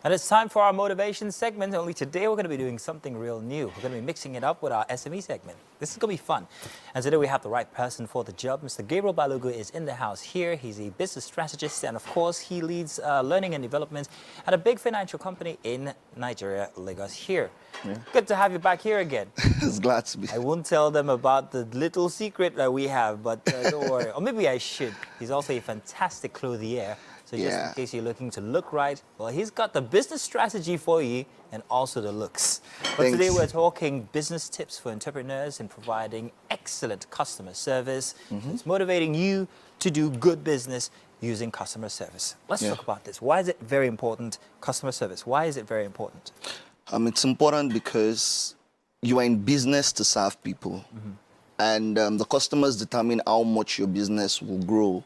And it's time for our motivation segment. Only today we're going to be doing something real new. We're going to be mixing it up with our SME segment. This is going to be fun. And today we have the right person for the job. Mr. Gabriel Balogun is in the house here. He's a business strategist, and of course he leads learning and development at a big financial company in Nigeria, Lagos here. Yeah. Good to have you back here again. It's glad to be. I won't tell them about the little secret that we have, but don't worry. Or maybe I should. He's also a fantastic clothier. So just in case you're looking to look right, well, he's got the business strategy for you and also the looks. But today we're talking business tips for entrepreneurs and providing excellent customer service. It's motivating you to do good business using customer service. Let's talk about this. Why is it very important, customer service? Why is it very important? It's important because you are in business to serve people. And the customers determine how much your business will grow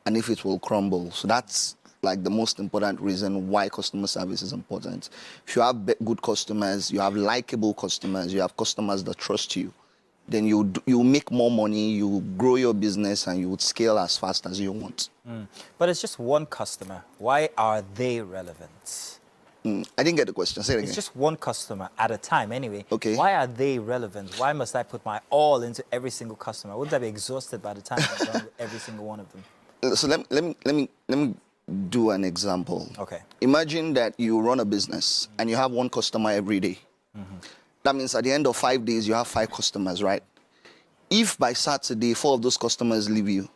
and if it will crumble. So that's like the most important reason why customer service is important. If you have good customers, you have likable customers, you have customers that trust you, then you make more money, you grow your business, and you would scale as fast as you want. But it's just one customer. Why are they relevant? I didn't get the question. Say it again. It's just one customer at a time anyway. Okay. Why are they relevant? Why must I put my all into every single customer? Wouldn't I be exhausted by the time I'm done with every single one of them? So let me do an example. Okay. Imagine that you run a business and you have one customer every day. That means at the end of 5 days, you have 5 customers, right? If by Saturday, 4 of those customers leave you,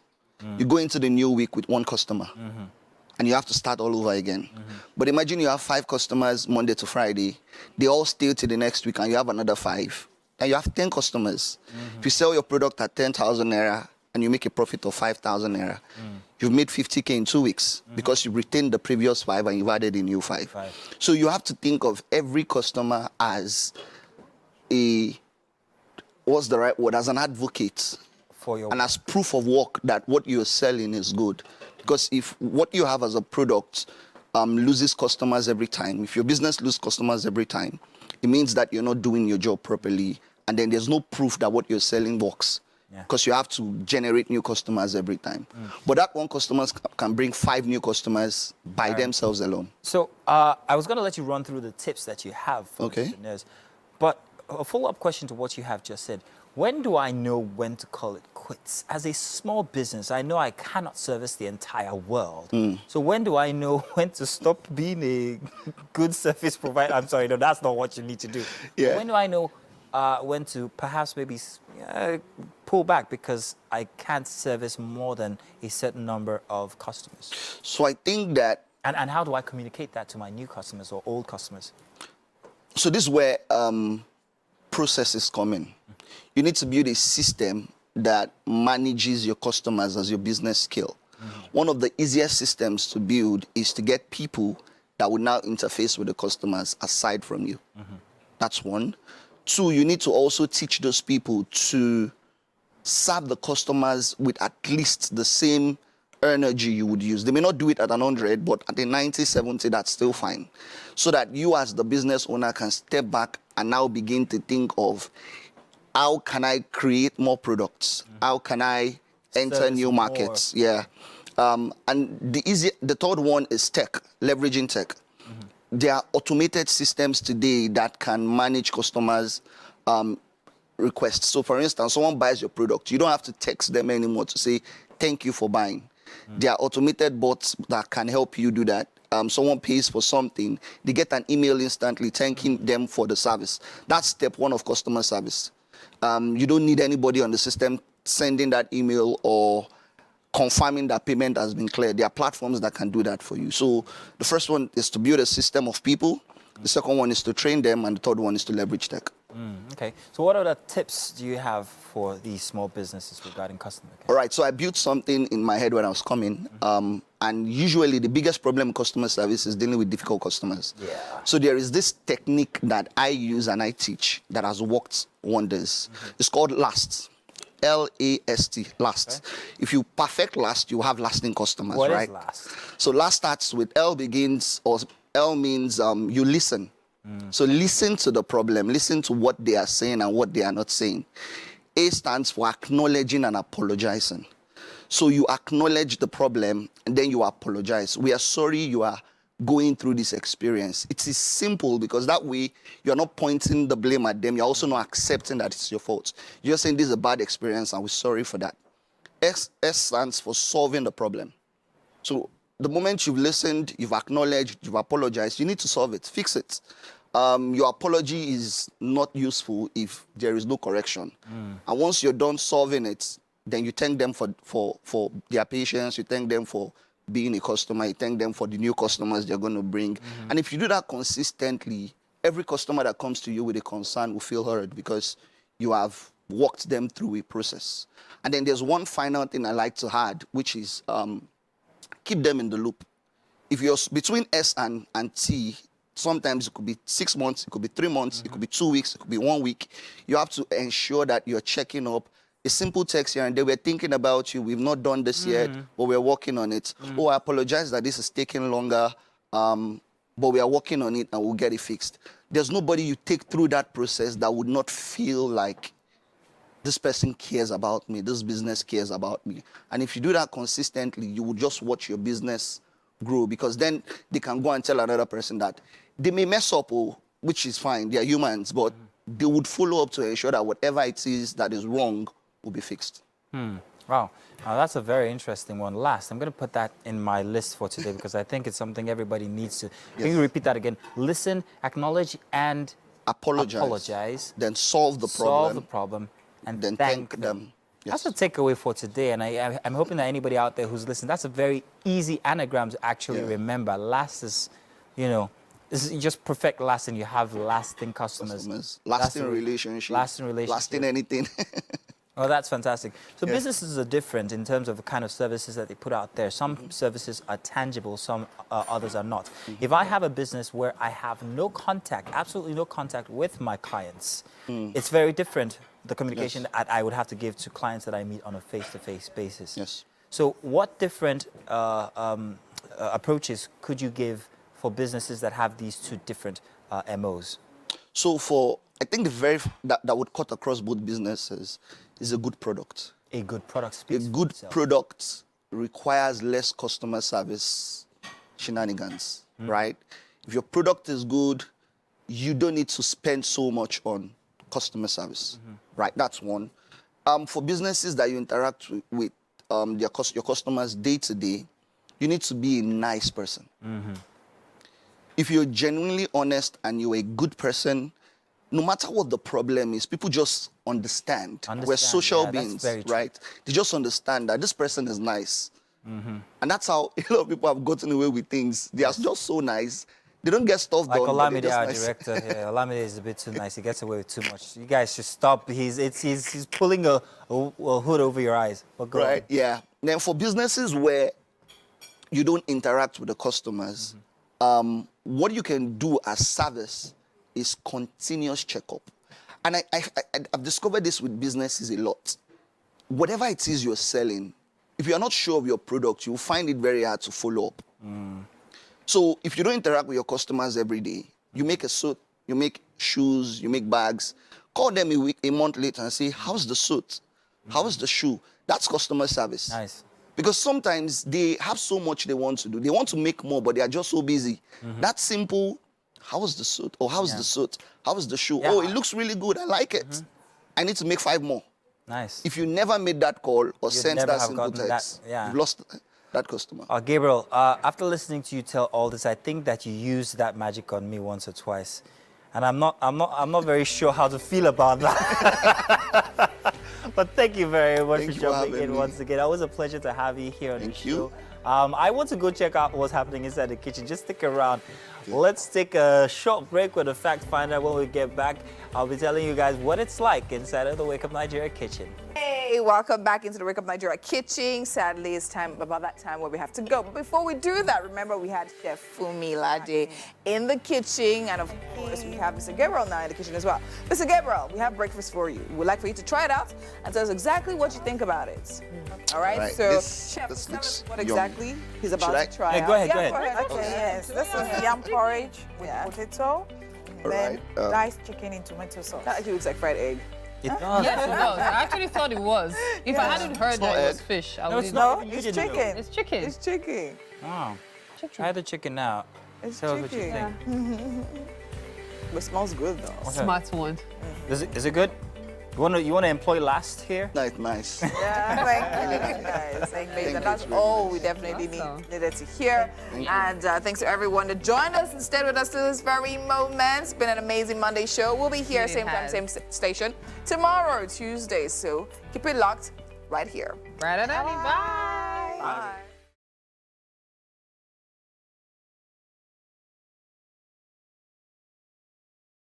you go into the new week with 1 customer. And you have to start all over again. But imagine you have 5 customers Monday to Friday. They all stay till the next week and you have another 5. And you have 10 customers. If you sell your product at 10,000 naira and you make a profit of 5,000 naira, you've made 50K in 2 weeks because you retained the previous 5 and you've added a new 5. So you have to think of every customer as what's the right word? As an advocate. For your and as proof of work that what you're selling is good. Because if what you have as a product loses customers every time, if your business loses customers every time, it means that you're not doing your job properly. And then there's no proof that what you're selling works. Because you have to generate new customers every time. But that one customer can bring 5 new customers by themselves alone. So I was going to let you run through the tips that you have for entrepreneurs. But a follow-up question to what you have just said. When do I know when to call it quits? As a small business, I know I cannot service the entire world. So when do I know when to stop being a good service provider? I'm sorry, no, that's not what you need to do. When do I know when to perhaps maybe pull back because I can't service more than a certain number of customers? So I think that... And how do I communicate that to my new customers or old customers? So this is where processes come in. You need to build a system that manages your customers as your business scale. One of the easiest systems to build is to get people that will now interface with the customers aside from you. That's one. 2, you need to also teach those people to serve the customers with at least the same energy you would use. They may not do it at 100, but at a 90, 70, that's still fine. So that you as the business owner can step back and now begin to think of, how can I create more products? How can I enter new markets? And the third one is tech, leveraging tech. There are automated systems today that can manage customers' requests. So for instance, someone buys your product. You don't have to text them anymore to say, thank you for buying. There are automated bots that can help you do that. Someone pays for something, they get an email instantly thanking them for the service. That's step 1 of customer service. You don't need anybody on the system sending that email or confirming that payment has been cleared. There are platforms that can do that for you. So the first one is to build a system of people. The second one is to train them. And the third one is to leverage tech. Okay. So what other tips do you have for these small businesses regarding customer care? All right. So I built something in my head when I was coming. And usually the biggest problem in customer service is dealing with difficult customers. So there is this technique that I use and I teach that has worked wonders. It's called LAST. L-A-S-T, last. If you perfect last, you have lasting customers, what right? What is last? So last starts with L begins, or L means you listen. So listen to the problem, listen to what they are saying and what they are not saying. A stands for acknowledging and apologizing. So you acknowledge the problem and then you apologize. We are sorry you are going through this experience. It is simple because that way you're not pointing the blame at them. You're also not accepting that it's your fault. You're saying this is a bad experience and we're sorry for that. S stands for solving the problem. So the moment you've listened, you've acknowledged, you've apologized, you need to solve it, fix it. Your apology is not useful if there is no correction. And once you're done solving it, then you thank them for their patience, you thank them for being a customer, you thank them for the new customers they're going to bring. And if you do that consistently, every customer that comes to you with a concern will feel heard because you have walked them through a process. And then there's one final thing I like to add, which is keep them in the loop. If you're between S and T, sometimes it could be 6 months, it could be 3 months, it could be 2 weeks, it could be 1 week. You have to ensure that you're checking up. A simple text here and there, we're thinking about you, we've not done this yet, but we're working on it. Oh, I apologize that this is taking longer, but we are working on it and we'll get it fixed. There's nobody you take through that process that would not feel like this person cares about me, this business cares about me. And if you do that consistently, you will just watch your business grow, because then they can go and tell another person that they may mess up, which is fine, they're humans, but they would follow up to ensure that whatever it is that is wrong will be fixed. Wow, that's a very interesting one. Last, I'm going to put that in my list for today because I think it's something everybody needs to. Yes. Can you repeat that again? Listen, acknowledge, and apologize. Then solve the problem. Solve the problem, and then thank them. Yes. That's a takeaway for today, and I'm hoping that anybody out there who's listening, that's a very easy anagram to actually remember. Last is, you just perfect last, and you have lasting customers. Lasting relationships. Lasting anything. Oh, that's fantastic. So businesses are different in terms of the kind of services that they put out there. Some services are tangible, some others are not. If I have a business where I have no contact, absolutely no contact with my clients, it's very different, the communication that I would have to give to clients that I meet on a face-to-face basis. Yes. So what different approaches could you give for businesses that have these two different MOs? So I think that would cut across both businesses is a good product. A good product. A good product requires less customer service shenanigans, right? If your product is good, you don't need to spend so much on customer service, right? That's one. For businesses that you interact with your customers day to day, you need to be a nice person. If you're genuinely honest and you're a good person, no matter what the problem is, people just understand. We're social beings, right? They just understand that this person is nice. And that's how a lot of people have gotten away with things. They are just so nice. They don't get stuff done. Like Olamide, our director here. Olamide is a bit too nice. He gets away with too much. You guys should stop. He's pulling a hood over your eyes. But go on. Yeah. Then for businesses where you don't interact with the customers, what you can do as service is continuous checkup. And I've discovered this with businesses a lot. Whatever it is you're selling, if you're not sure of your product, you'll find it very hard to follow up. So if you don't interact with your customers every day, you make a suit, you make shoes, you make bags, call them a month later and say, how's the suit? How's the shoe? That's customer service. Nice. Because sometimes they have so much they want to do. They want to make more, but they are just so busy. That simple, how is the suit? Or how is the suit? How is the shoe? Oh, it looks really good. I like it. I need to make 5 more. Nice. If you never made that call or sent that simple text, you've lost that customer. Gabriel, after listening to you tell all this, I think that you used that magic on me once or twice, and I'm not very sure how to feel about that. But thank you very much for jumping in once again. It was a pleasure to have you here on the show. I want to go check out what's happening inside the kitchen. Just stick around. Let's take a short break with a fact finder. When we get back, I'll be telling you guys what it's like inside of the Wake Up Nigeria kitchen. Hey, welcome back into the Wake Up Nigeria kitchen. Sadly, it's about that time where we have to go. But before we do that, remember we had Chef Fumi Lade in the kitchen. And of course, we have Mr. Gabriel now in the kitchen as well. Mr. Gabriel, we have breakfast for you. We'd like for you to try it out and tell us exactly what you think about it. All right, so Chef, tell us what exactly he's about to try out. Go ahead. Okay, yes. This is yam porridge with potato, then diced chicken in tomato sauce. That actually looks like fried egg. It does. Yes, it does. I actually thought it was. If I hadn't heard that it was fish, I would No, have. it's chicken. It's chicken. It's chicken. Wow. Try the chicken now. It's Tell us what you tricky. think. But it smells good though. Okay. Smart one. Is it good? You wanna employ last here? No, it's nice. Yeah, thank you. Guys. Thank you. And that's all we definitely needed to hear. And thanks to everyone that joined us and stayed with us to this very moment. It's been an amazing Monday show. We'll be here same time, same station tomorrow, Tuesday. So keep it locked right here. Bye. Bye.